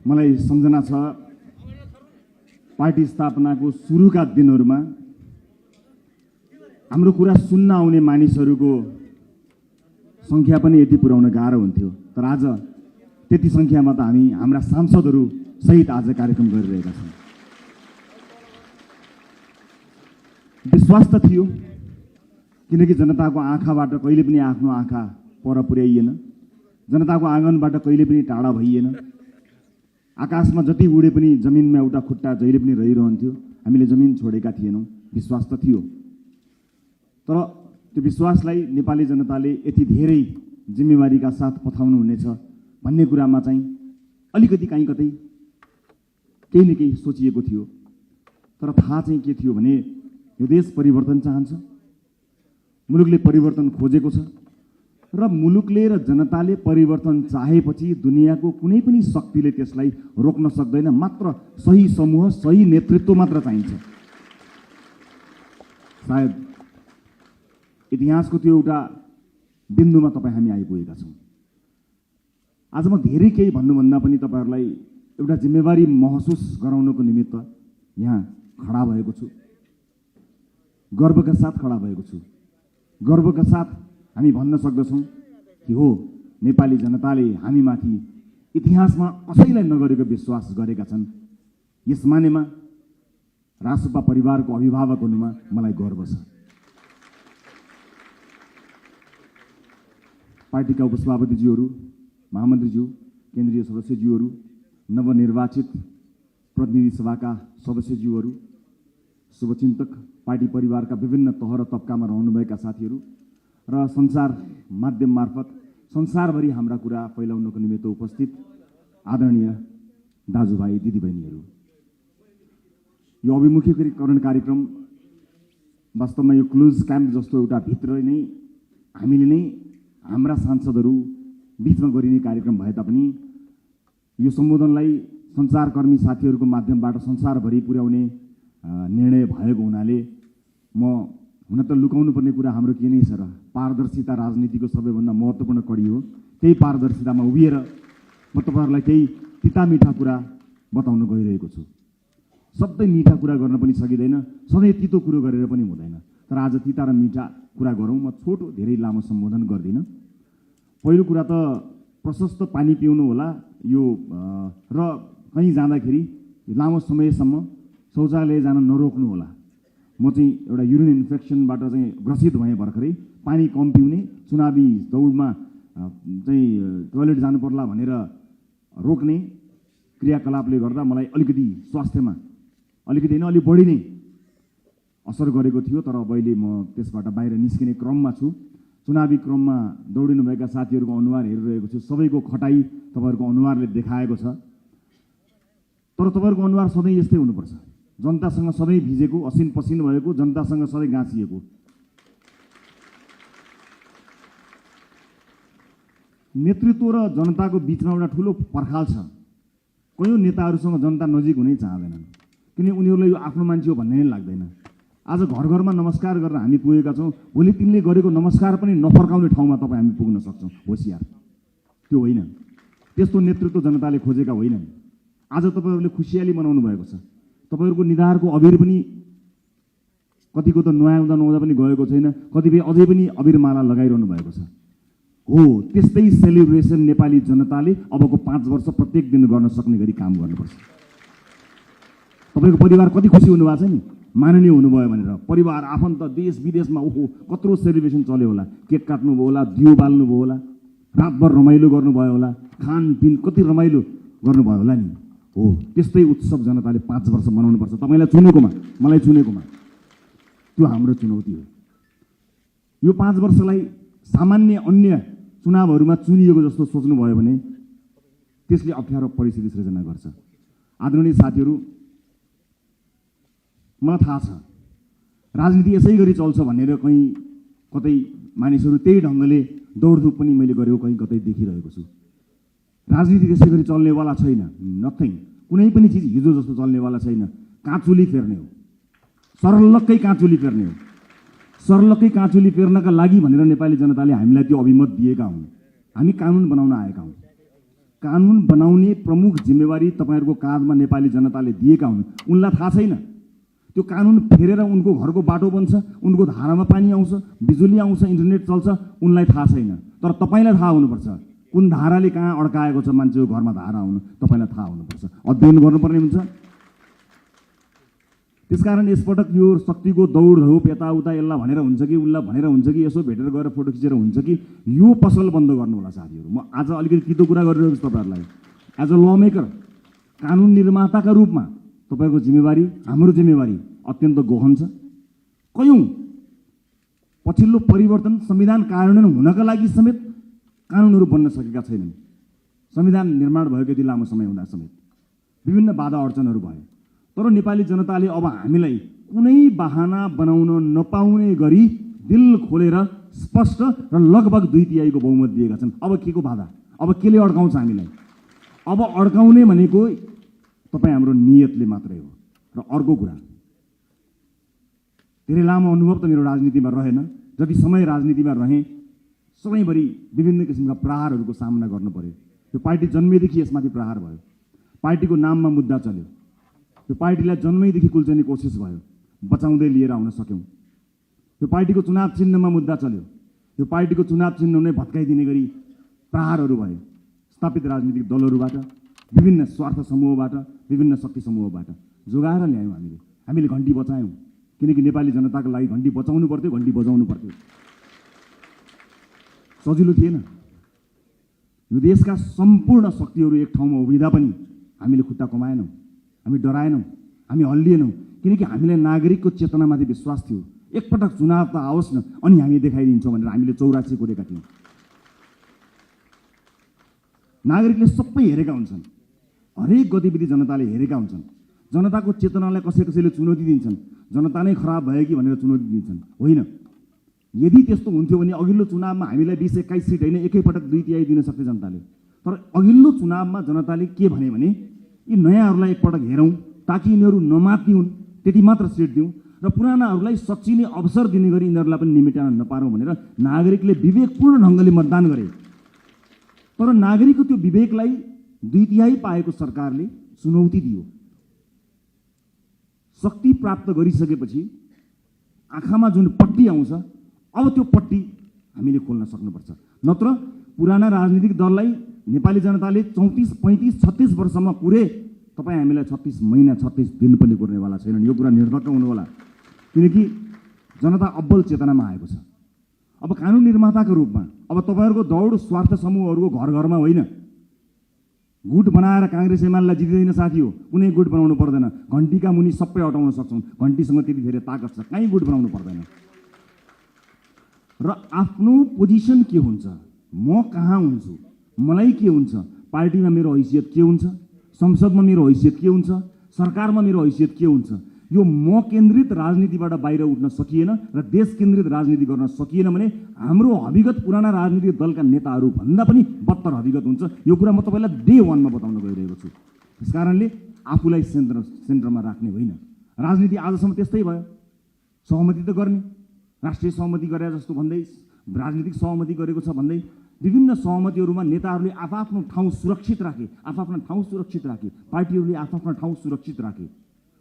मलाई सम्झना छ पार्टी स्थापनाको सुरुका दिनहरूमा हाम्रो कुरा सुन्न आउने मानिसहरूको संख्या पनि यति पुर्याउन गाह्रो हुन्थ्यो। तर आज त्यति संख्यामा त हामी हाम्रा सांसदहरू सहित आज कार्यक्रम गरिरहेका छौँ। विश्वास त थियो, किनकि जनताको आँखाबाट कहिले पनि आफ्नो आँखा पर पुर्याइएन, जनताको आँगनबाट कहिले पनि टाढा भइएन। आकाशमा जति उडे पनि जमिनमा एउटा खुट्टा जहिले पनि रहिरहन्थ्यो। हामीले जमिन छोडेका थिएनौँ, विश्वास त थियो। तर त्यो विश्वासलाई नेपाली जनताले यति धेरै जिम्मेवारीका साथ पठाउनु हुनेछ भन्ने कुरामा चाहिँ अलिकति कहीँ कतै केही न केही सोचिएको थियो। तर थाहा चाहिँ के थियो भने यो देश परिवर्तन चाहन्छ, मुलुकले परिवर्तन खोजेको छ र मुलुकले र जनताले परिवर्तन चाहेपछि दुनियाँको कुनै पनि शक्तिले त्यसलाई रोक्न सक्दैन। मात्र सही समूह, सही नेतृत्व मात्र चाहिन्छ। सायद इतिहासको त्यो एउटा बिन्दुमा तपाईँ हामी आइपुगेका छौँ। आज म धेरै केही भन्नुभन्दा पनि तपाईँहरूलाई एउटा जिम्मेवारी महसुस गराउनको निमित्त यहाँ खडा भएको छु। गर्वका साथ खडा भएको छु। गर्वका साथ हामी भन्न सक्दछौँ कि हो, नेपाली जनताले हामीमाथि इतिहासमा कसैलाई नगरेको विश्वास गरेका छन्। यस मानेमा रासपा परिवारको अभिभावक हुनुमा मलाई गर्व छ। पार्टीका उपसभापतिज्यूहरू, महामन्त्रीज्यू, केन्द्रीय सदस्यज्यूहरू, नवनिर्वाचित प्रतिनिधि सभाका सदस्यज्यूहरू, शुभचिन्तक, पार्टी परिवारका विभिन्न तह र तबकामा रहनुभएका साथीहरू र सञ्चार माध्यम मार्फत संसारभरि हाम्रा कुरा फैलाउनको निमित्त उपस्थित आदरणीय दाजुभाइ दिदीबहिनीहरू, यो अभिमुखीकरण कार्यक्रम वास्तवमा यो क्लोज क्याम्प जस्तो एउटा भित्र नै हामीले नै हाम्रा सांसदहरू बिचमा गरिने कार्यक्रम भए तापनि यो सम्बोधनलाई सञ्चारकर्मी साथीहरूको माध्यमबाट संसारभरि पुर्याउने निर्णय भएको हुनाले म हुन त लुकाउनु पर्ने कुरा हाम्रो के नै छ र, पारदर्शिता राजनीतिको सबैभन्दा महत्त्वपूर्ण कडी हो। त्यही पारदर्शितामा उभिएर म तपाईँहरूलाई केही तिता मिठा कुरा बताउन गइरहेको छु। सधैँ मिठा कुरा गर्न पनि सकिँदैन, सधैँ तितो कुरो गरेर पनि हुँदैन। तर आज तिता र मिठा कुरा गरौँ। म छोटो धेरै लामो सम्बोधन गर्दिनँ। पहिलो कुरा त प्रशस्त पानी पिउनु होला यो र कहीँ जाँदाखेरि लामो समयसम्म शौचालय जान नरोक्नु होला। म चाहिँ एउटा युरिन इन्फेक्सनबाट चाहिँ ग्रसित भएँ भर्खरै। पानी कम पिउने, चुनावी दौडमा चाहिँ टोयलेट जानु पर्ला भनेर रोक्ने क्रियाकलापले गर्दा मलाई अलिकति स्वास्थ्यमा अलिकति होइन अलिक बढी नै असर गरेको थियो। तर अब अहिले म त्यसबाट बाहिर निस्किने क्रममा छु। चुनावी क्रममा दौडिनुभएका साथीहरूको अनुहार हेरिरहेको छु। सबैको खटाई तपाईँहरूको अनुहारले देखाएको छ। तर तपाईँहरूको अनुहार सधैँ यस्तै हुनुपर्छ। जनतासँग सधैँ भिजेको, असिन पसिन भएको, जनतासँग सधैँ गाँसिएको। नेतृत्व र जनताको बिचमा एउटा ठुलो पर्खाल छ। कयौँ नेताहरूसँग जनता नजिक हुनै चाहँदैनन्, किनकि उनीहरूलाई यो आफ्नो मान्छे हो भन्ने नै लाग्दैन। आज घर घरमा नमस्कार गरेर हामी पुगेका छौँ, भोलि तिमीले गरेको नमस्कार पनि नफर्काउने ठाउँमा तपाईँ हामी पुग्न सक्छौँ। होसियार, त्यो होइन। त्यस्तो नेतृत्व जनताले खोजेका होइनन्। आज तपाईँहरूले खुसियाली मनाउनु भएको छ। तपाईँहरूको निधारको अबिर पनि कतिको त नुहाउँदा नुहाउँदा पनि गएको छैन, कतिपय अझै पनि अबिरमाला लगाइरहनु भएको छ। हो, त्यस्तै सेलिब्रेसन नेपाली जनताले अबको 5 वर्ष प्रत्येक दिन गर्न सक्ने गरी काम गर्नुपर्छ। तपाईँको परिवार कति खुसी हुनुभएको छ नि, माननीय हुनुभयो भनेर। परिवार, आफन्त, देश विदेशमा ओहो कत्रो सेलिब्रेसन चल्यो होला। केक काट्नुभयो होला, दियो बाल्नुभयो होला, रातभर रमाइलो गर्नुभयो होला, खानपिन कति रमाइलो गर्नुभयो होला नि। हो, त्यस्तै उत्सव जनताले 5 वर्ष मनाउनुपर्छ। तपाईँलाई चुनेकोमा, मलाई चुनेकोमा त्यो हाम्रो चुनौती हो। यो 5 वर्षलाई सामान्य अन्य चुनावहरूमा चुनिएको जस्तो सोच्नुभयो भने त्यसले अप्ठ्यारो परिस्थिति सृजना गर्छ। आदरणीय साथीहरू, मलाई थाहा छ राजनीति यसै गरी चल्छ भनेर कहीँ कतै मानिसहरू त्यही ढङ्गले दौडधुप पनि मैले गरेको कहीँ कतै देखिरहेको छु। राजनीति त्यसै गरी चल्नेवाला छैन। नथिङ, कुनै पनि चिज हिजो जस्तो चल्नेवाला छैन। काँचुली फेर्ने हो, सरलक्कै काँचुली फेर्ने हो। सरलक्कै काँचुली फेर्नका लागि भनेर नेपाली जनताले हामीलाई त्यो अभिमत दिएका हुन्। हामी कानुन बनाउन आएका हौँ। कानुन बनाउने प्रमुख जिम्मेवारी तपाईहरुको काँधमा नेपाली जनताले दिएका हुन्। उनलाई थाहा छैन त्यो कानुन फेरेर उनको घरको बाटो बन्छ, उनको धारामा पानी आउँछ, बिजुली आउँछ, इन्टरनेट चल्छ, उनलाई थाहा छैन। तर तपाईलाई थाहा हुनुपर्छ कुन धाराले कहाँ अड्काएको छ मान्छेको घरमा धारा आउनु, तपाईलाई थाहा हुनुपर्छ, अध्ययन गर्नुपर्ने हुन्छ। त्यसकारण यसपटक यो शक्तिको दौडधौप यताउता यसलाई भनेर हुन्छ कि उसलाई भनेर हुन्छ कि यसो भेटेर गएर फोटो खिचेर हुन्छ कि यो पसल बन्द गर्नु होला साथीहरु। म आज अलिकति कितो कुरा गरिरहेको छु तपाईहरुलाई। एज अ ल मेकर, कानुन निर्माताका रूपमा तपाईको जिम्मेवारी, हाम्रो जिम्मेवारी अत्यन्त गहन छ। कयौं पछिल्लो परिवर्तन संविधान कार्यान्वयन हुनका लागि समेत कानुनहरू बन्न सकेका छैनन्। संविधान निर्माण भएको यति लामो समय हुँदा समेत विभिन्न बाधा अडचनहरू भए। तर नेपाली जनताले अब हामीलाई कुनै बहाना बनाउन नपाउने गरी दिल खोलेर स्पष्ट र लगभग 2/3 बहुमत दिएका छन्। अब केको बाधा, अब केले अड्काउँछ हामीलाई? अब अड्काउने भनेको तपाईँ हाम्रो नियतले मात्रै हो। र अर्को कुरा, धेरै लामो अनुभव त मेरो राजनीतिमा रहेन। जति समय राजनीतिमा रहे सधैँभरि विभिन्न किसिमका प्रहारहरूको सामना गर्नु पर्यो। यो पार्टी जन्मेदेखि यसमाथि प्रहार भयो। पार्टीको नाममा मुद्दा चल्यो। यो पार्टीलाई जन्मैदेखि कुल्चने कोसिस भयो, बचाउँदै लिएर आउन सक्यौं। यो पार्टीको चुनाव चिन्हमा मुद्दा चल्यो। यो पार्टीको चुनाव चिन्ह नै भत्काइदिने गरी प्रहारहरू भए स्थापित राजनीतिक दलहरूबाट, विभिन्न स्वार्थ समूहबाट, विभिन्न शक्ति समूहबाट। जोगाएर ल्यायौँ हामीले घण्टी बचायौँ, किनकि नेपाली जनताको लागि घण्टी बचाउनु पर्थ्यो, घण्टी बजाउनु पर्थ्यो। सजिलो थिएन। यो देशका सम्पूर्ण शक्तिहरू एक ठाउँमा उभिँदा पनि हामीले खुट्टा कमाएनौँ, हामी डराएनौँ, हामी हल्लिएनौँ, किनकि हामीलाई नागरिकको चेतनामाथि विश्वास थियो। एकपटक चुनाव त आओस् न अनि हामी देखाइदिन्छौँ भनेर हामीले 84 कोरेका थियौँ। नागरिकले सबै हेरेका हुन्छन्, हरेक गतिविधि जनताले हेरेका हुन्छन्। जनताको चेतनालाई कसैले चुनौती दिन्छन्, जनता नै खराब भयो कि भनेर चुनौती दिन्छन्। होइन, यदि त्यस्तो हुन्थ्यो भने अघिल्लो चुनावमा हामीलाई 20-21 सिट होइन, एकैपटक 2/3 दिन सक्थ्यो जनताले। तर अघिल्लो चुनावमा जनताले के भने यी नयाँहरूलाई एकपटक हेरौँ ताकि यिनीहरू नमातिउन्, त्यति मात्र सिट दिउँ र पुरानाहरूलाई सच्चिने अवसर दिने गरी यिनीहरूलाई पनि निमेटान नपारौँ भनेर नागरिकले विवेकपूर्ण ढङ्गले मतदान गरे। तर नागरिकको त्यो विवेकलाई 2/3 पाएको सरकारले चुनौती दियो। शक्ति प्राप्त गरिसकेपछि आँखामा जुन पट्टी आउँछ, अब त्यो पट्टी हामीले खोल्न सक्नुपर्छ। नत्र पुराना राजनीतिक दललाई नेपाली जनताले 34, 35, 36 वर्षमा पुरे तपाईँ हामीलाई 36 महिना 36 दिन पनि कुर्नेवाला छैनन्। यो कुरा निर्धक्क हुनु होला, किनकि जनता अब्बल चेतनामा आएको छ। अब कानुन निर्माताको रूपमा अब तपाईँहरूको दौड स्वार्थ समूहहरूको घर घरमा होइन। गुट बनाएर काङ्ग्रेस एमालेलाई जितिँदैन साथी हो, कुनै गुट बनाउनु पर्दैन। घण्टीका मुनि सबै हटाउन सक्छौँ, घण्टीसँग त्यति धेरै ताकत छ, कहीँ गुट बनाउनु पर्दैन। र आफ्नो पोजिसन के हुन्छ, म कहाँ हुन्छु, मलाई के हुन्छ, पार्टीमा मेरो हैसियत के हुन्छ, संसदमा मेरो हैसियत के हुन्छ, सरकारमा मेरो हैसियत के हुन्छ, यो म केन्द्रित राजनीतिबाट बाहिर उठ्न सकिएन र देश केन्द्रित राजनीति गर्न सकिएन भने हाम्रो हविगत पुराना राजनीतिक दलका नेताहरू भन्दा पनि बत्तर हविगत हुन्छ। यो कुरा म तपाईँलाई डे 1 मा बताउन गइरहेको छु। त्यसकारणले आफूलाई सेन्टरमा राख्ने होइन। राजनीति आजसम्म त्यस्तै भयो, सहमति त गर्ने, राष्ट्रिय सहमति गरे जस्तो भन्दै, राजनीतिक सहमति गरेको छ भन्दै विभिन्न सहमतिहरूमा नेताहरूले आफ्नो ठाउँ सुरक्षित राखे, आफ्नो ठाउँ सुरक्षित राखे, पार्टीहरूले आफ्नो ठाउँ सुरक्षित राखे।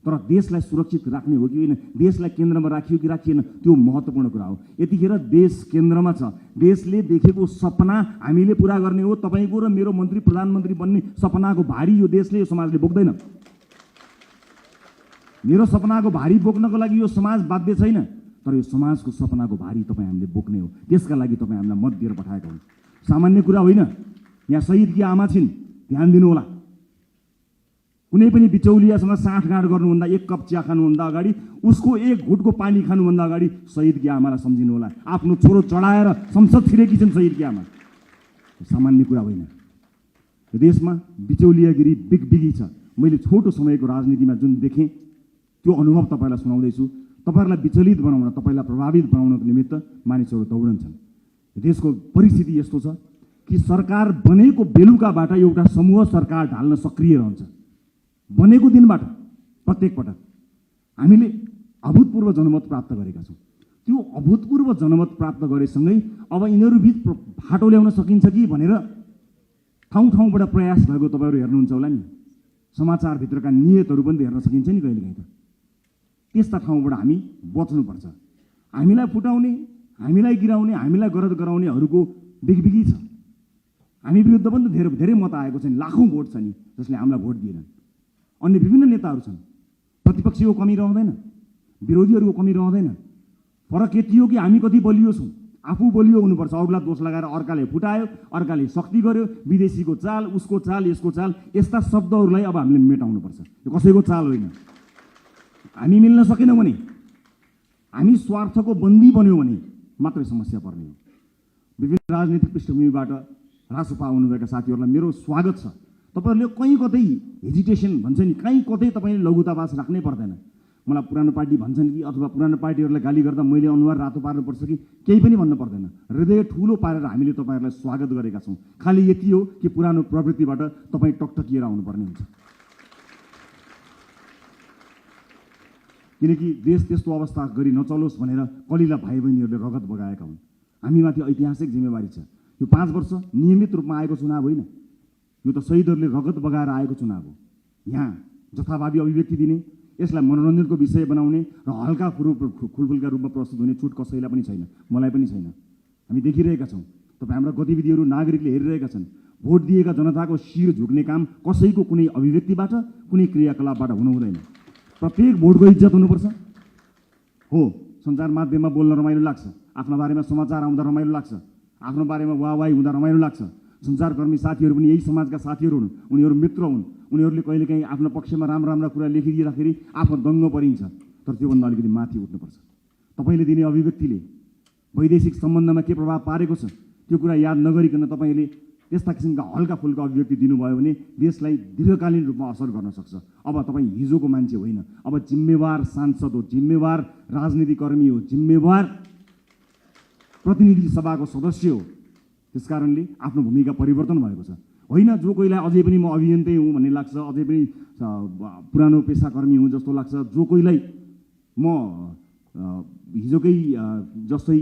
तर देशलाई सुरक्षित राख्ने हो कि होइन, देशलाई केन्द्रमा राखियो कि राखिएन, त्यो महत्त्वपूर्ण कुरा हो। यतिखेर देश केन्द्रमा छ। देशले देखेको सपना हामीले पुरा गर्ने हो। तपाईँको र मेरो मन्त्री प्रधानमन्त्री बन्ने सपनाको भारी यो देशले, यो समाजले बोक्दैन। मेरो सपनाको भारी बोक्नको लागि यो समाज बाध्य छैन, तर यो समाजको सपनाको भारी तपाईँ हामीले बोक्ने हो। त्यसका लागि तपाईँ हामीलाई मत दिएर पठाएका हुन्। सामान्य कुरा होइन। यहाँ शहीदकी आमा छिन्, ध्यान दिनु होला। कुनै पनि बिचौलियासँग साँठगाँठ गर्नुभन्दा, एक कप चिया खानुभन्दा अगाडि, उसको एक घुटको पानी खानुभन्दा अगाडि शहीदकी आमालाई सम्झिनु होला। आफ्नो छोरो चढाएर संसद छिरेकी छिन् शहीदकी आमा। सामान्य कुरा होइन। यो देशमा बिचौलियागिरी बिगबिगी छ। मैले छोटो समयको राजनीतिमा जुन देखेँ त्यो अनुभव तपाईँलाई सुनाउँदैछु। तपाईँहरूलाई विचलित बनाउन, तपाईँलाई प्रभावित बनाउनको निमित्त मानिसहरू दौडन्छन्। देशको परिस्थिति यस्तो छ कि सरकार बनेको बेलुकाबाट एउटा समूह सरकार ढाल्न सक्रिय रहन्छ। बनेको दिनबाट प्रत्येक पटक हामीले अभूतपूर्व जनमत प्राप्त गरेका छौँ। त्यो अभूतपूर्व जनमत प्राप्त गरेसँगै अब यिनीहरू बीच फाटो ल्याउन सकिन्छ कि भनेर ठाउँ ठाउँबाट प्रयास भएको तपाईँहरू हेर्नुहुन्छ होला नि। समाचारभित्रका नियतहरू पनि हेर्न सकिन्छ नि कहिलेकाहीँ त। त्यस्ता ठाउँबाट हामी बच्नुपर्छ। हामीलाई फुटाउने, हामीलाई गिराउने, हामीलाई गरज गराउनेहरूको बिगबिगी छ। हामी विरुद्ध पनि त धेरै मत आएको छ नि, लाखौँ भोट छ नि जसले हामीलाई भोट दिएनन्। अन्य विभिन्न नेताहरू छन्। प्रतिपक्षीको कमी रहँदैन, विरोधीहरूको कमी रहँदैन। फरक यति हो कि हामी कति बलियो छौँ। आफू बलियो हुनुपर्छ, अरूलाई दोष लगाएर अर्काले फुटायो, अर्काले शक्ति गर्यो, विदेशीको चाल, उसको चाल, यसको चाल, यस्ता शब्दहरूलाई अब हामीले मेटाउनुपर्छ। यो कसैको चाल होइन। हामी मिल्न सकेनौँ भने, हामी स्वार्थको बन्दी बन्यौँ भने मात्रै समस्या पर्ने हो। विभिन्न राजनीतिक पृष्ठभूमिबाट रासोपा आउनुभएका साथीहरूलाई मेरो स्वागत छ। तपाईँहरूले कहीँ कतै हेजिटेसन भन्छ नि, कहीँ कतै तपाईँले लघुतावास राख्नै पर्दैन। मलाई पुरानो पार्टी भन्छन् कि अथवा पुरानो पार्टीहरूलाई गाली गर्दा मैले अनुहार रातो पार्नुपर्छ कि केही पनि भन्नु पर्दैन। हृदय ठुलो पारेर हामीले तपाईँहरूलाई स्वागत गरेका छौँ। खालि यति हो कि पुरानो प्रवृत्तिबाट तपाईँ टकटकिएर आउनुपर्ने हुन्छ। किनकि देश त्यस्तो अवस्था गरी नचलोस् भनेर कलिला भाइ बहिनीहरूले रगत बगाएका हुन्। हामीमाथि ऐतिहासिक जिम्मेवारी छ। यो 5 वर्ष नियमित रूपमा आएको चुनाव होइन, यो त शहीदहरूले रगत बगाएर आएको चुनाव हो। यहाँ जथाभावी अभिव्यक्ति दिने, यसलाई मनोरञ्जनको विषय बनाउने र हल्का फुलफुलका रूपमा प्रस्तुत हुने छुट कसैलाई पनि छैन, मलाई पनि छैन। हामी देखिरहेका छौँ, तपाईँ हाम्रा गतिविधिहरू नागरिकले हेरिरहेका छन्। भोट दिएका जनताको शिर झुक्ने काम कसैको कुनै अभिव्यक्तिबाट, कुनै क्रियाकलापबाट हुनु हुँदैन। प्रत्येक भोटको इज्जत हुनुपर्छ। हो, सञ्चार माध्यममा बोल्न रमाइलो लाग्छ, आफ्नो बारेमा समाचार आउँदा रमाइलो लाग्छ, आफ्नो बारेमा वाहवाही हुँदा रमाइलो लाग्छ। सञ्चारकर्मी साथीहरू पनि यही समाजका साथीहरू हुन्, उनीहरू मित्र हुन्। उनीहरूले कहिलेकाहीँ आफ्नो पक्षमा राम्रा कुरा लेखिदिँदाखेरि आफू दङ्ग परिन्छ। तर त्योभन्दा अलिकति माथि उठ्नुपर्छ। तपाईँले दिने अभिव्यक्तिले वैदेशिक सम्बन्धमा के प्रभाव पारेको छ त्यो कुरा याद नगरिकन तपाईँले त्यस्ता किसिमका हल्का फुल्का अभिव्यक्ति दिनुभयो भने देशलाई दीर्घकालीन रूपमा असर गर्न सक्छ। अब तपाईँ हिजोको मान्छे होइन, अब जिम्मेवार सांसद हो, जिम्मेवार राजनीतिकर्मी हो, जिम्मेवार प्रतिनिधि सभाको सदस्य हो। त्यसकारणले आफ्नो भूमिका परिवर्तन भएको छ। होइन जो कोहीलाई अझै पनि म अभियन्तै हुँ भन्ने लाग्छ, अझै पनि पुरानो पेसाकर्मी हुँ जस्तो लाग्छ, जो कोहीलाई म हिजोकै जस्तै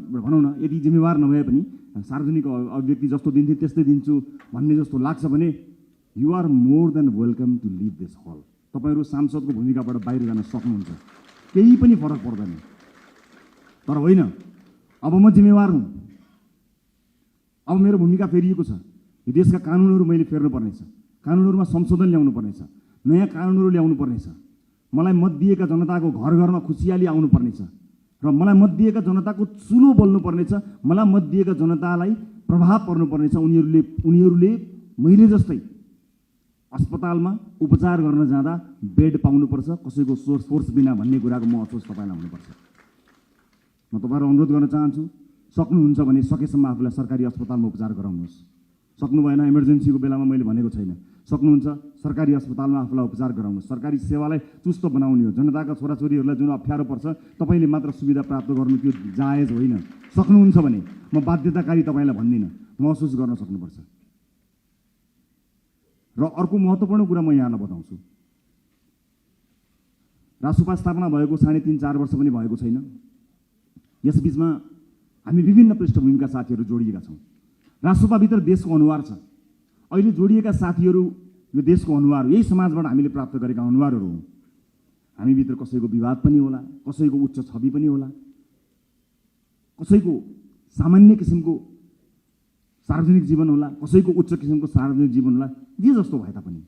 भनौँ न यति जिम्मेवार नभए पनि सार्वजनिक अभिव्यक्ति जस्तो दिन्थे त्यस्तै दिन्छु भन्ने जस्तो लाग्छ भने you are more than welcome to live this hall. तपाईँहरू सांसदको भूमिकाबाट बाहिर जान सक्नुहुन्छ, केही पनि फरक पर्दैन। तर होइन, अब म जिम्मेवार हुँ, अब मेरो भूमिका फेरिएको छ। यो देशका कानुनहरू मैले फेर्नुपर्नेछ, कानुनहरूमा संशोधन ल्याउनु पर्नेछ, नयाँ कानुनहरू ल्याउनु पर्नेछ। मलाई मत दिएका जनताको घर घरमा खुसियाली आउनु पर्नेछ र मलाई मत दिएका जनताको चुलो बोल्नु पर्नेछ। मलाई मत दिएका जनतालाई प्रभाव पर्नुपर्नेछ। उनीहरूले मैले जस्तै अस्पतालमा उपचार गर्न जाँदा बेड पाउनुपर्छ, कसैको सोर्स बिना भन्ने कुराको म अफसोस तपाईँलाई हुनुपर्छ। म तपाईँहरू अनुरोध गर्न चाहन्छु, सक्नुहुन्छ भने सकेसम्म आफूलाई सरकारी अस्पतालमा उपचार गराउनुहोस्। सक्नु भएन, इमर्जेन्सीको बेलामा मैले भनेको छैन, सक्नुहुन्छ सरकारी अस्पतालमा आफूलाई उपचार गराउनुहोस्। सरकारी सेवालाई चुस्त बनाउने हो। जनताका छोराछोरीहरूलाई जुन अप्ठ्यारो पर्छ तपाईँले मात्र सुविधा प्राप्त गर्नु त्यो जायज होइन। सक्नुहुन्छ भने म बाध्यताकारी तपाईँलाई भन्दिनँ, महसुस गर्न सक्नुपर्छ। र अर्को महत्त्वपूर्ण कुरा म यहाँलाई बताउँछु, रासोपा स्थापना भएको 3.5-4 वर्ष पनि भएको छैन। यसबीचमा हामी विभिन्न पृष्ठभूमिका साथीहरू जोडिएका छौँ। रासोपाभित्र देशको अनुहार छ। अहिले जोडिएका साथीहरू यो देशको अनुहार, यही समाजबाट हामीले प्राप्त गरेका अनुहारहरू हौँ। हामीभित्र कसैको विवाद पनि होला, कसैको उच्च छवि पनि होला, कसैको सामान्य किसिमको सार्वजनिक जीवन होला, कसैको उच्च किसिमको सार्वजनिक जीवन होला। जे जस्तो भए तापनि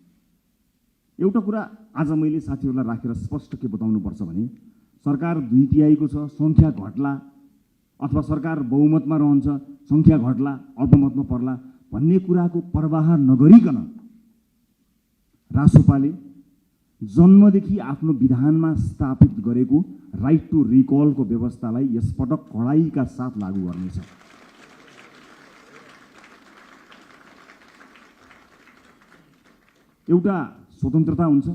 एउटा कुरा आज मैले साथीहरूलाई राखेर स्पष्ट के बताउनुपर्छ भने सरकार 2/3 छ, सङ्ख्या घट्ला अथवा सरकार बहुमतमा रहन्छ, सङ्ख्या घट्ला, अल्पमतमा पर्ला भन्ने कुराको परवाह नगरिकन रासोपाले जन्मदेखि आफ्नो विधानमा स्थापित गरेको राइट टु रिकलको व्यवस्थालाई यसपटक कडाइका साथ लागू गर्नेछ। एउटा स्वतन्त्रता हुन्छ,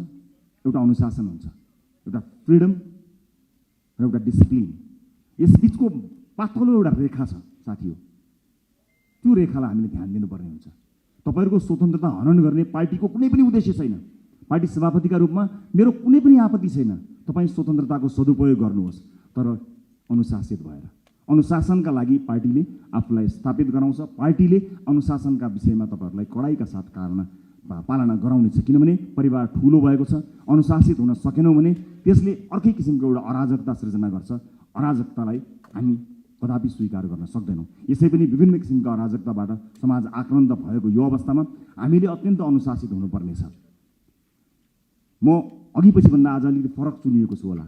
एउटा अनुशासन हुन्छ, एउटा फ्रिडम र एउटा डिसिप्लिन। यसबीचको पातलो एउटा रेखा छ साथीहरू, त्यो रेखालाई हामीले ध्यान दिनुपर्ने हुन्छ। तपाईँहरूको स्वतन्त्रता हनन गर्ने पार्टीको कुनै पनि उद्देश्य छैन। पार्टी सभापतिका रूपमा मेरो कुनै पनि आपत्ति छैन, तपाईँ स्वतन्त्रताको सदुपयोग गर्नुहोस्, तर अनुशासित भएर, अनुशासनका लागि पार्टीले आफूलाई स्थापित गराउँछ। पार्टीले अनुशासनका विषयमा तपाईँहरूलाई कडाइका साथ पालना गराउनेछ। किनभने परिवार ठुलो भएको छ, अनुशासित हुन सकेनौँ भने त्यसले अर्कै किसिमको एउटा अराजकता सृजना गर्छ। अराजकतालाई हामी कदापि स्वीकार गर्न सक्दैनौँ। यसै पनि विभिन्न किसिमका अराजकताबाट समाज आक्रान्त भएको यो अवस्थामा हामीले अत्यन्त अनुशासित हुनुपर्नेछ। म अघि पछि भन्दा आज अलिकति फरक चुनिएको छु होला,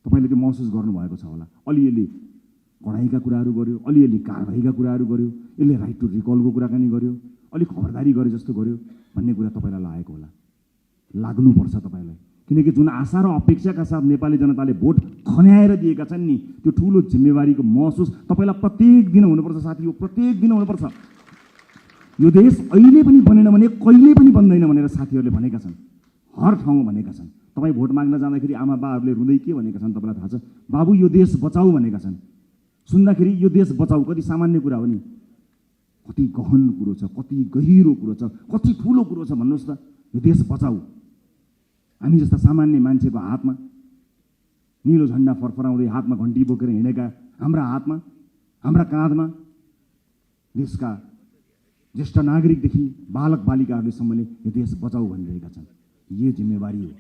तपाईँले त्यो महसुस गर्नुभएको छ होला। अलिअलि कडाइका कुराहरू गर्यो, अलिअलि कारबाहीका कुराहरू गर्यो, यसले राइट टु रिकलको कुराकानी गर्यो, अलिक खबरदारी गरे जस्तो गर्यो भन्ने कुरा तपाईँलाई लागेको होला। लाग्नुपर्छ तपाईँलाई, किनकि जुन आशा र अपेक्षाका साथ नेपाली जनताले भोट खन्याएर दिएका छन् नि, त्यो ठुलो जिम्मेवारीको महसुस तपाईँलाई प्रत्येक दिन हुनुपर्छ साथी हो, प्रत्येक दिन हुनुपर्छ। यो देश अहिले पनि बनेन भने कहिले पनि बन्दैन भनेर साथीहरूले भनेका छन्, हर ठाउँमा भनेका छन्। तपाईँ भोट माग्न जाँदाखेरि आमा बाहरूले रुँदै के भनेका छन् तपाईँलाई थाहा छ? बाबु यो देश बचाऊ भनेका छन्। सुन्दाखेरि यो देश बचाऊ कति सामान्य कुरा हो नि, कति गहन कुरो छ, कति गहिरो कुरो छ, कति ठुलो कुरो छ भन्नुहोस् त। यो देश बचाऊ हामी जस्ता सामान्य मान्छेको हातमा, निलो झन्डा फरफराउँदै हातमा घन्टी बोकेर हिँडेका हाम्रा हातमा, हाम्रा काँधमा देशका ज्येष्ठ नागरिकदेखि बालक बालिकाहरूलेसम्मले यो देश बचाऊ भनिरहेका छन्। यो जिम्मेवारी हो,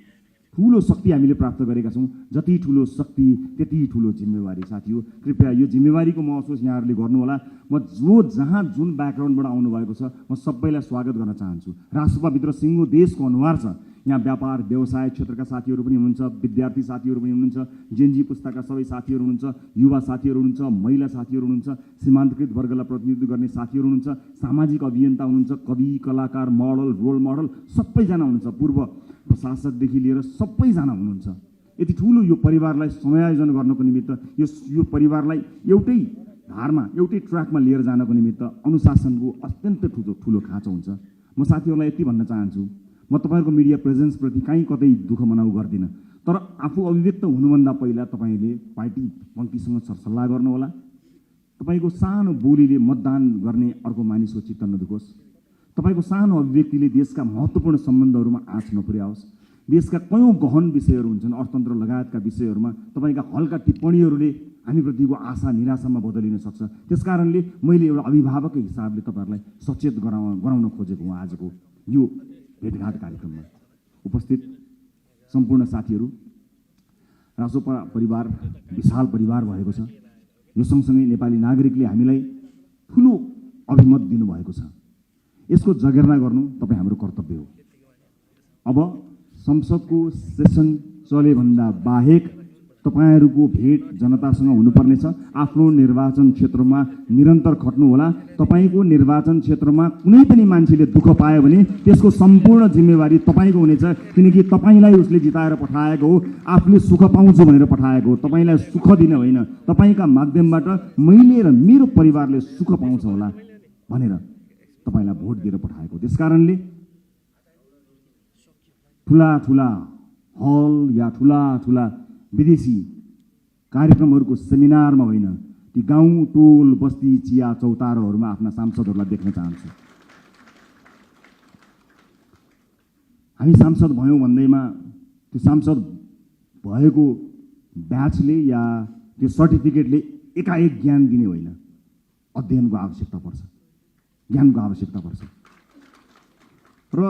ठुलो शक्ति हामीले प्राप्त गरेका छौँ। जति ठुलो शक्ति त्यति ठुलो जिम्मेवारी साथी हो। कृपया यो जिम्मेवारीको महसुस यहाँहरूले गर्नुहोला। म जहाँ जुन ब्याकग्राउन्डबाट आउनुभएको छ म सबैलाई स्वागत गर्न चाहन्छु। राष्ट्रसभाभित्र सिङ्गो देशको अनुहार छ। यहाँ व्यापार व्यवसाय क्षेत्रका साथीहरू पनि हुनुहुन्छ, विद्यार्थी साथीहरू पनि हुनुहुन्छ, जेनजी पुस्ताका सबै साथीहरू हुनुहुन्छ, युवा साथीहरू हुनुहुन्छ, महिला साथीहरू हुनुहुन्छ, सीमान्तकृत वर्गलाई प्रतिनिधित्व गर्ने साथीहरू हुनुहुन्छ, सामाजिक अभियन्ता हुनुहुन्छ, कवि कलाकार मोडल रोल मोडल सबैजना हुनुहुन्छ, पूर्व प्रशासकदेखि लिएर सबैजना हुनुहुन्छ। यति ठुलो यो परिवारलाई समायोजन गर्नको निमित्त, यो परिवारलाई एउटै धारमा एउटै ट्र्याकमा लिएर जानको निमित्त अनुशासनको अत्यन्त ठुलो खाँचो हुन्छ। म साथीहरूलाई यति भन्न चाहन्छु, म तपाईँहरूको मिडिया प्रेजेन्सप्रति कहीँ कतै दुःख मनाउ गर्दिनँ, तर आफू अभिव्यक्त हुनुभन्दा पहिला तपाईँले पार्टी पङ्क्तिसँग सरसल्लाह गर्नुहोला। तपाईँको सानो बोलीले मतदान गर्ने अर्को मानिसको चित्त नदुखोस्। तपाईँको सानो अभिव्यक्तिले देशका महत्त्वपूर्ण सम्बन्धहरूमा आँच नपुर्याओस्। देशका कयौँ गहन विषयहरू हुन्छन्, अर्थतन्त्र लगायतका विषयहरूमा तपाईँका हल्का टिप्पणीहरूले हामीप्रतिको आशा निराशामा बदलिन सक्छ। त्यसकारणले मैले एउटा अभिभावकको हिसाबले तपाईँहरूलाई सचेत गराउन खोजेको हुँ। आजको यो भेटघाट कार्यक्रममा उपस्थित सम्पूर्ण साथीहरू, रासोपा परिवार विशाल परिवार भएको छ। यो सँगसँगै नेपाली नागरिकले हामीलाई ठुलो अभिमत दिनुभएको छ। यसको जगेर्ना गर्नु तपाईँ हाम्रो कर्तव्य हो। अब संसदको सेसन चलेभन्दा बाहेक तपाईँहरूको भेट जनतासँग हुनुपर्नेछ। आफ्नो निर्वाचन क्षेत्रमा निरन्तर खट्नुहोला। तपाईँको निर्वाचन क्षेत्रमा कुनै पनि मान्छेले दुःख पायो भने त्यसको सम्पूर्ण जिम्मेवारी तपाईँको हुनेछ, किनकि तपाईँलाई उसले जिताएर पठाएको हो, आफूले सुख पाउँछु भनेर पठाएको हो, तपाईँलाई सुख दिन होइन, तपाईँका माध्यमबाट मैले र मेरो परिवारले सुख पाउँछ होला भनेर तपाईँलाई भोट दिएर पठाएको। त्यसकारणले ठुला ठुला हल या ठुला ठुला विदेशी कार्यक्रमहरूको सेमिनारमा होइन, ती गाउँ टोल बस्ती चिया चौतारोहरूमा आफ्ना सांसदहरूलाई देख्न चाहन्छु। हामी सांसद भयौँ भन्दैमा त्यो सांसद भएको ब्याचले या त्यो सर्टिफिकेटले एकाएक ज्ञान दिने होइन, अध्ययनको आवश्यकता पर्छ, ज्ञानको आवश्यकता पर्छ। र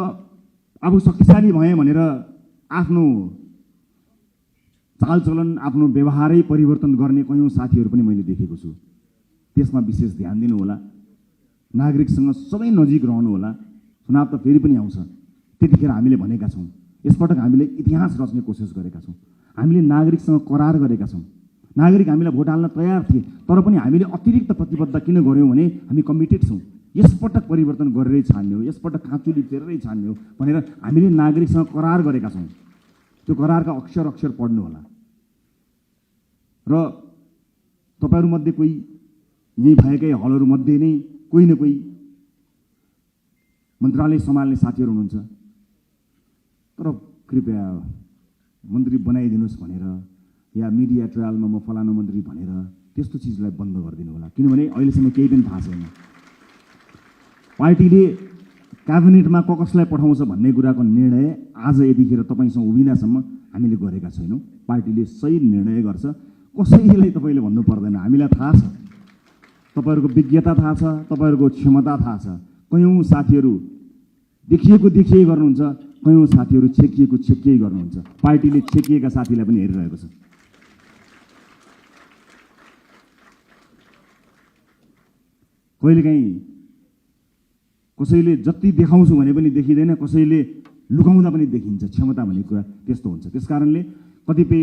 अब शक्तिशाली भएँ भनेर आफ्नो चालचलन आफ्नो व्यवहारै परिवर्तन गर्ने कयौँ साथीहरू पनि मैले देखेको छु। त्यसमा विशेष ध्यान दिनु होला। नागरिकसँग सबै नजिक रहनु होला। चुनाव त फेरि पनि आउँछ, त्यतिखेर हामीले भनेका छौँ, यसपटक हामीले इतिहास रच्ने कोसिस गरेका छौँ। हामीले नागरिकसँग करार गरेका छौँ। नागरिक हामीलाई भोट हाल्न तयार थिए, तर पनि हामीले अतिरिक्त प्रतिबद्धता किन गऱ्यौँ भने हामी कमिटेड छौँ, यसपटक परिवर्तन गरेरै छान्ने हो, यसपटक काँचुली फेरेरै छान्ने हो भनेर हामीले नागरिकसँग करार गरेका छौँ। त्यो करारका अक्षर अक्षर पढ्नु होला। र तपाईँहरूमध्ये कोही यहीँ भएकै हलहरूमध्ये नै कोही न कोही मन्त्रालय सम्हाल्ने साथीहरू हुनुहुन्छ, तर कृपया मन्त्री बनाइदिनुहोस् भनेर या मिडिया ट्रायलमा म फलानु मन्त्री भनेर त्यस्तो चिजलाई बन्द गरिदिनु होला। किनभने अहिलेसम्म केही पनि थाहा छैन। पार्टीले क्याबिनेटमा कसलाई पठाउँछ भन्ने कुराको निर्णय आज यतिखेर तपाईँसँग उभिँदासम्म हामीले गरेका छैनौँ। पार्टीले सही निर्णय गर्छ। कसैलाई तपाईँले भन्नु पर्दैन, हामीलाई थाहा छ, तपाईँहरूको विज्ञता थाहा छ, तपाईँहरूको क्षमता थाहा छ। कयौँ साथीहरू देखिए गर्नुहुन्छ, कयौँ साथीहरू छेकिए गर्नुहुन्छ। पार्टीले छेकिएका साथीलाई पनि हेरिरहेको छ। कहिलेकाहीँ कसैले जति देखाउँछु भने पनि देखिँदैन, कसैले लुकाउँदा पनि देखिन्छ। क्षमता भन्ने कुरा त्यस्तो हुन्छ। त्यसकारणले कतिपय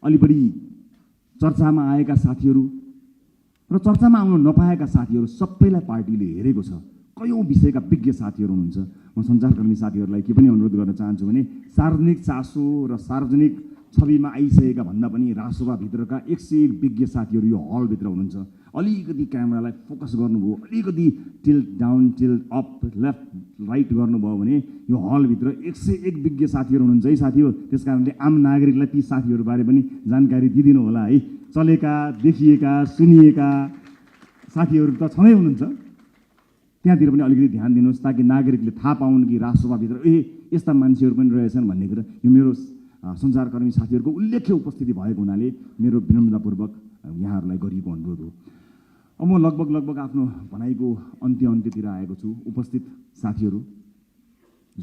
अलि बढी चर्चामा आएका साथीहरू र चर्चामा आउन नपाएका साथीहरू सबैलाई पार्टीले हेरेको छ। कयौँ विषयका विज्ञ साथीहरू हुनुहुन्छ। म सञ्चारकर्मी साथीहरूलाई के पनि अनुरोध गर्न चाहन्छु भने सार्वजनिक चासो र सार्वजनिक छविमा आइसकेका भन्दा पनि राजसभाभित्रका 101 विज्ञ साथीहरू यो हलभित्र हुनुहुन्छ। अलिकति क्यामेरालाई फोकस गर्नुभयो, अलिकति tilt down, tilt up, left right गर्नुभयो भने यो हलभित्र 101 विज्ञ साथीहरू हुनुहुन्छ है साथीहरू। त्यस कारणले आम नागरिकलाई ती साथीहरूबारे पनि जानकारी दिइदिनु होला है। चलेका, देखिएका, सुनिएका साथीहरू त छँदै हुनुहुन्छ, त्यहाँतिर पनि अलिकति ध्यान दिनुहोस् ताकि नागरिकले थाहा पाउन् कि राजसभाभित्र यस्ता मान्छेहरू पनि रहेछन् भन्ने कुरा। यो मेरो सञ्चारकर्मी साथीहरूको उल्लेख्य उपस्थिति भएको हुनाले मेरो विनम्रतापूर्वक यहाँहरूलाई गरिएको अनुरोध हो। अब म लगभग आफ्नो भनाइको अन्त्यतिर आएको छु। उपस्थित साथीहरू,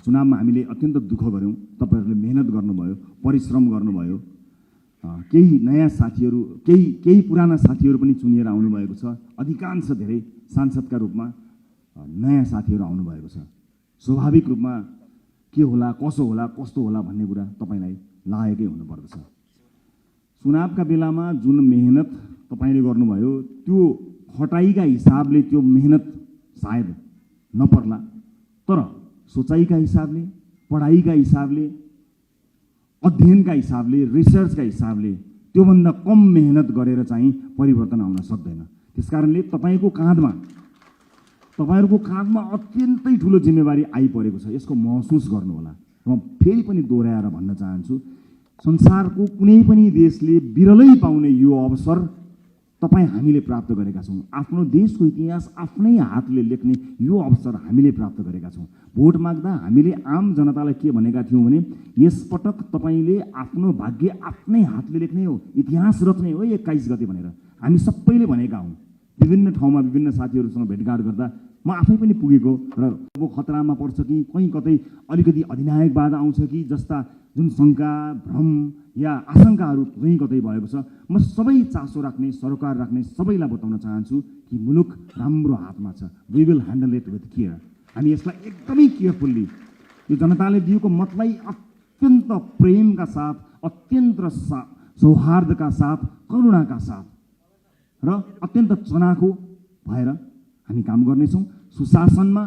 चुनावमा हामीले अत्यन्त दुःख गऱ्यौँ, तपाईँहरूले मेहनत गर्नुभयो, परिश्रम गर्नुभयो। केही नयाँ साथीहरू, केही पुराना साथीहरू पनि चुनिएर आउनुभएको छ। अधिकांश धेरै सांसदका रूपमा नयाँ साथीहरू आउनुभएको छ। स्वाभाविक रूपमा के होला, कसो होला, कस्तो होला भन्ने कुरा तपाईँलाई लागेकै हुनुपर्दछ। चुनावका बेलामा जुन मेहनत तपाईँले गर्नुभयो त्यो खटाइका हिसाबले त्यो मेहनत सायद नपर्ला, तर सोचाइका हिसाबले, पढाइका हिसाबले, अध्ययनका हिसाबले, रिसर्चका हिसाबले त्योभन्दा कम मेहनत गरेर चाहिँ परिवर्तन आउन सक्दैन। त्यसकारणले तपाईँहरूको काँधमा अत्यन्तै ठुलो जिम्मेवारी आइपरेको छ। यसको महसुस गर्नुहोला। म फेरि पनि दोहोऱ्याएर भन्न चाहन्छु, संसारको कुनै पनि देशले बिरलै पाउने यो अवसर हामीले प्राप्त गरेका छौँ। आफ्नो देशको इतिहास आफ्नै हातले लेख्ने यो अवसर हामीले प्राप्त गरेका छौँ। भोट माग्दा हामीले आम जनतालाई के भनेका थियौँ भने यसपटक तपाईँले आफ्नो भाग्य आफ्नै हातले लेख्ने हो, इतिहास रच्ने हो 21 गते भनेर हामी सबैले भनेका हौँ। विभिन्न ठाउँमा विभिन्न साथीहरूसँग भेटघाट गर्दा म आफै पनि पुगेको र अब खतरामा पर्छ कि कहीँ कतै अलिकति अधिनायकवाद आउँछ कि जस्ता जुन शङ्का, भ्रम या आशंकाहरू कहीँ कतै भएको छ, म सबै चासो राख्ने, सरोकार राख्ने सबैलाई बताउन चाहन्छु कि मुलुक राम्रो हातमा छ। We will handle it with care. हामी यसलाई एकदमै केयरफुल्ली यो जनताले दिएको मतलाई अत्यन्त प्रेमका साथ, अत्यन्त सौहार्दका साथ, करुणाका साथ र अत्यन्त चनाखो भएर हामी काम गर्नेछौँ। सुशासनमा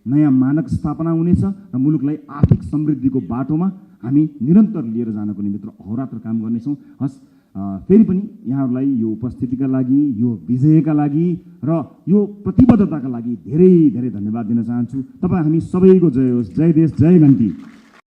नयाँ मानक स्थापना हुनेछ र मुलुकलाई आर्थिक समृद्धिको बाटोमा हामी निरन्तर लिएर जानको निमित्त अहोरात्र काम गर्नेछौँ। फेरि पनि यहाँहरूलाई यो उपस्थितिका लागि, यो विजयका लागि र यो प्रतिबद्धताका लागि धेरै धेरै धन्यवाद दिन चाहन्छु। तपाईँ हामी सबैको जय होस्। जय देश, जय घन्टी।